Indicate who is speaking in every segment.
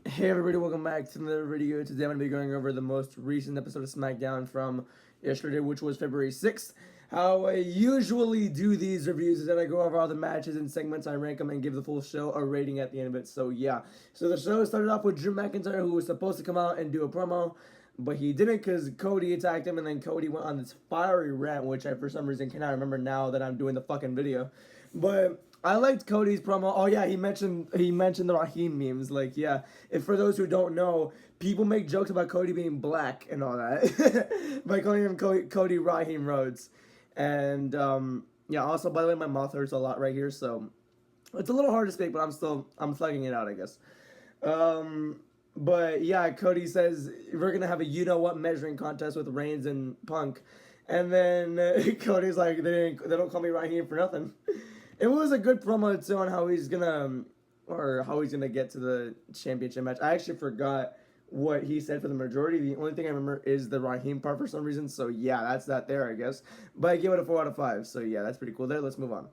Speaker 1: Hey everybody, welcome back to another video. Today I'm going to be going over the most recent episode of Smackdown from yesterday, which was February 6th. How I usually do these reviews is that I go over all the matches and segments, I rank them, and give the full show a rating at the end of it. So yeah, so the show started off with Drew McIntyre, who was supposed to come out and do a promo, but he didn't because Cody attacked him, and then Cody went on this fiery rant, which I for some reason cannot remember now that I'm doing the fucking video. But I liked Cody's promo. Oh yeah, he mentioned the Raheem memes. Like yeah, if for those who don't know, people make jokes about Cody being black and all that by calling him Cody Raheem Rhodes. And yeah, also by the way, my mouth hurts a lot right here, so it's a little hard to speak, but I'm thugging it out, I guess. But yeah, Cody says we're gonna have a you know what measuring contest with Reigns and Punk, and then Cody's like they don't call me Raheem for nothing. It was a good promo too on how he's gonna get to the championship match. I actually forgot what he said for the majority. The only thing I remember is the Raheem part for some reason. So yeah, that's that there, I guess. But I give it a 4 out of 5. So yeah, that's pretty cool there. Let's move on.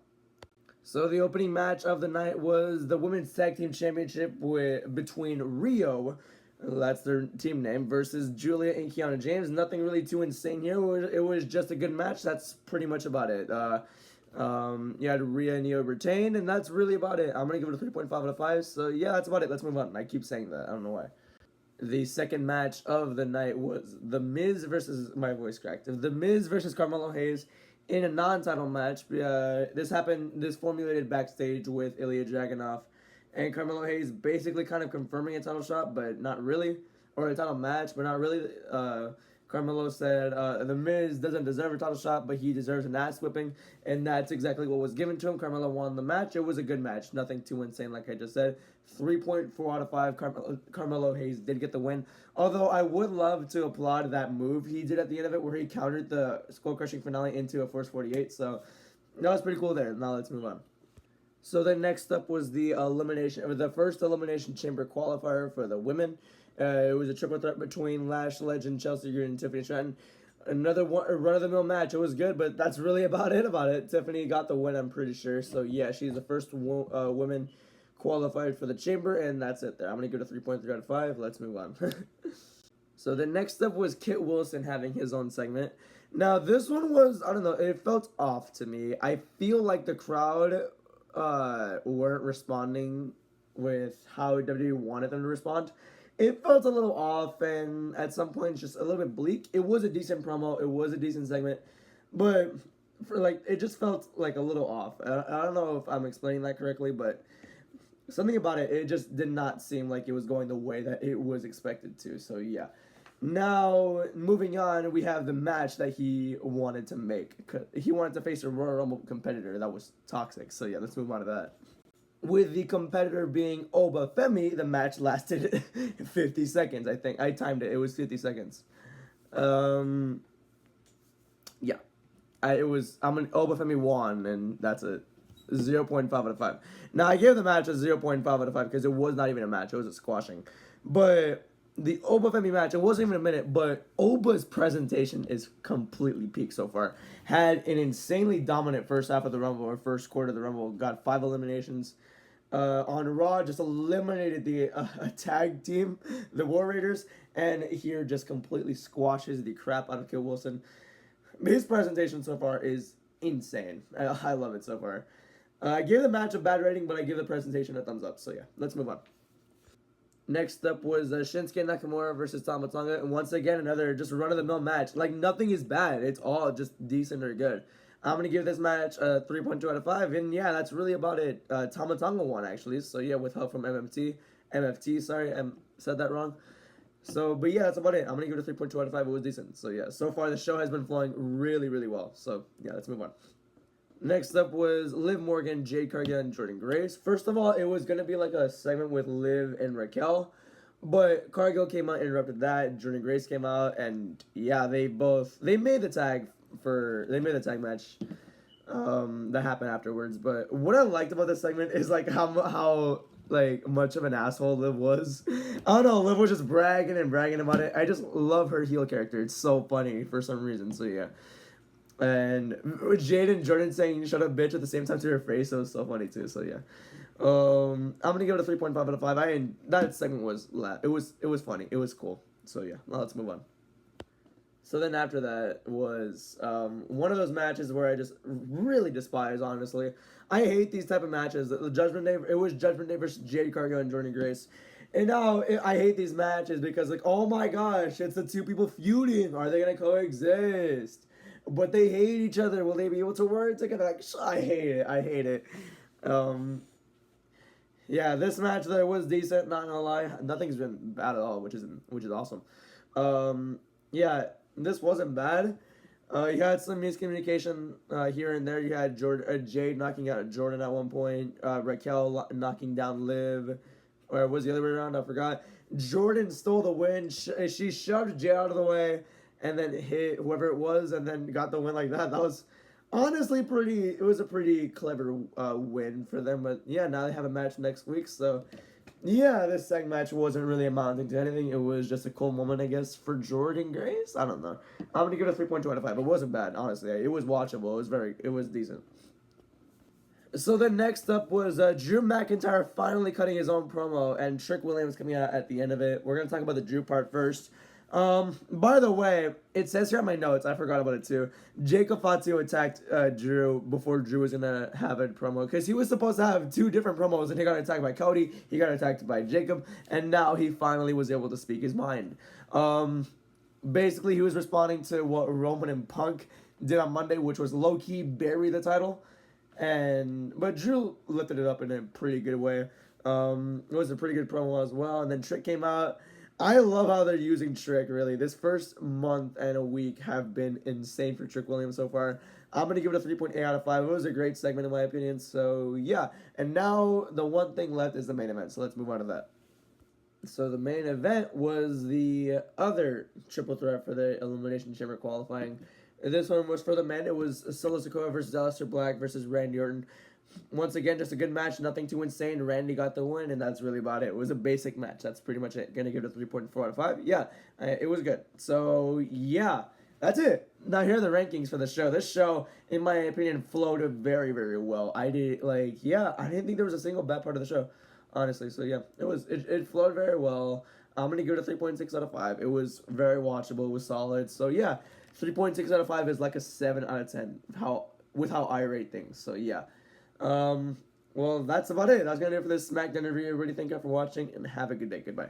Speaker 1: So the opening match of the night was the Women's Tag Team Championship between Rio, that's their team name, versus Julia and Kiana James. Nothing really too insane here. It was just a good match. That's pretty much about it. You had Rhea and Neo retain, and that's really about it. I'm gonna give it a 3.5 out of 5. So yeah, that's about it. Let's move on. I keep saying that. I don't know why. The second match of the night was The Miz versus my voice cracked. The Miz versus Carmelo Hayes in a non-title match. This formulated backstage with Ilya Dragunov and Carmelo Hayes basically kind of confirming a title shot, but not really, or a title match, but not really. Carmelo said The Miz doesn't deserve a title shot, but he deserves an ass whipping, and that's exactly what was given to him. Carmelo won the match. It was a good match. Nothing too insane, like I just said. 3.4 out of 5. Carmelo Hayes did get the win. Although I would love to applaud that move he did at the end of it where he countered the skull-crushing finale into a Force 48. So that was pretty cool there. Now let's move on. So then next up was the first Elimination Chamber qualifier for the women. It was a triple threat between Lash Legend, Chelsea Green, and Tiffany Stratton. Another run-of-the-mill match. It was good, but that's really about it. Tiffany got the win, I'm pretty sure. So yeah, she's the first woman qualified for the chamber, and that's it there. I'm going to give it a 3.3 out of 5. Let's move on. So the next up was Kit Wilson having his own segment. Now, this one was, I don't know, it felt off to me. I feel like the crowd weren't responding with how WWE wanted them to respond. It felt a little off, and at some points just a little bit bleak. It was a decent promo. It was a decent segment, but it just felt like a little off. I don't know if I'm explaining that correctly, but something about it just did not seem like it was going the way that it was expected to. So yeah. Now, moving on, we have the match that he wanted to make. He wanted to face a Royal Rumble competitor that was toxic. So yeah, let's move on to that. With the competitor being Oba Femi, the match lasted 50 seconds, I think. I timed it. It was 50 seconds. Yeah. Oba Femi won, and that's it. 0.5 out of 5. Now, I gave the match a 0.5 out of 5 because it was not even a match. It was a squashing. But the Oba Femi match, it wasn't even a minute, but Oba's presentation is completely peak so far. Had an insanely dominant first half of the Rumble, or first quarter of the Rumble. Got 5 eliminations. On Raw, just eliminated the tag team, the War Raiders, and here just completely squashes the crap out of Kit Wilson. His presentation so far is insane. I love it so far. I gave the match a bad rating, but I give the presentation a thumbs up. So yeah, let's move on. Next up was Shinsuke Nakamura versus Tama Tonga, and once again another just run-of-the-mill match. Like nothing is bad; it's all just decent or good. I'm gonna give this match a 3.2 out of 5, and yeah, that's really about it. Tama Tonga won actually, so yeah, with help from MFT. Sorry, I said that wrong. So, but yeah, that's about it. I'm gonna give it a 3.2 out of 5. It was decent. So yeah, so far the show has been flowing really, really well. So yeah, let's move on. Next up was Liv Morgan, Jade Cargill, and Jordan Grace. First of all, it was going to be like a segment with Liv and Raquel, but Cargill came out and interrupted that. Jordan Grace came out, and yeah, they made the tag match that happened afterwards. But what I liked about this segment is like how like much of an asshole Liv was. I don't know, Liv was just bragging about it. I just love her heel character. It's so funny for some reason. So yeah. And Jade and Jordan saying "shut up, bitch" at the same time to her face. It was so funny too. So yeah, I'm gonna give it a 3.5 out of 5. That segment was it was funny. It was cool. So yeah, now let's move on. So then after that was one of those matches where I just really despise. Honestly, I hate these type of matches. The Judgment Day. It was Judgment Day versus Jade Cargill and Jordan Grace. And now I hate these matches because like, oh my gosh, it's the two people feuding. Are they gonna coexist? But they hate each other. Will they be able to work together? Like, I hate it. I hate it. Um, yeah, this match though was decent. Not gonna lie, nothing's been bad at all, which is awesome. Yeah, this wasn't bad. You had some miscommunication here and there. You had Jade knocking out Jordan at one point. Raquel knocking down Liv, or was the other way around? I forgot. Jordan stole the win. She shoved Jade out of the way, and then hit whoever it was, and then got the win like that. That was honestly pretty. It was a pretty clever win for them. But yeah, now they have a match next week, so yeah, this second match wasn't really amounting to anything. It was just a cool moment, I guess, for Jordan Grace. I don't know. I'm gonna give it a 3.2 out of 5. It wasn't bad, honestly. It was watchable. It was decent. So then next up was Drew McIntyre finally cutting his own promo, and Trick Williams coming out at the end of it. We're gonna talk about the Drew part first. By the way, it says here on my notes, I forgot about it too. Jacob Fatu attacked Drew before Drew was gonna have a promo because he was supposed to have two different promos, and he got attacked by Cody, he got attacked by Jacob, and now he finally was able to speak his mind. Basically, he was responding to what Roman and Punk did on Monday, which was low key bury the title, but Drew lifted it up in a pretty good way. It was a pretty good promo as well, and then Trick came out. I love how they're using Trick, really. This first month and a week have been insane for Trick Williams so far. I'm going to give it a 3.8 out of 5. It was a great segment, in my opinion. So, yeah. And now the one thing left is the main event. So, let's move on to that. So, the main event was the other triple threat for the Elimination Chamber qualifying. This one was for the men. It was Solo Sikoa versus Aleister Black versus Randy Orton. Once again, just a good match, nothing too insane. Randy got the win, and that's really about it. It was a basic match. That's pretty much it. Gonna give it a 3.4 out of 5. Yeah, it was good. So, yeah, that's it. Now, here are the rankings for the show. This show, in my opinion, flowed very, very well. I didn't think there was a single bad part of the show, honestly. So, yeah, it flowed very well. I'm gonna give it a 3.6 out of 5. It was very watchable. It was solid. So, yeah, 3.6 out of 5 is like a 7 out of 10 with how I rate things. So, yeah. Well, that's about it. That's gonna do it for this Smackdown review. Everybody, thank you for watching, and have a good day. Goodbye.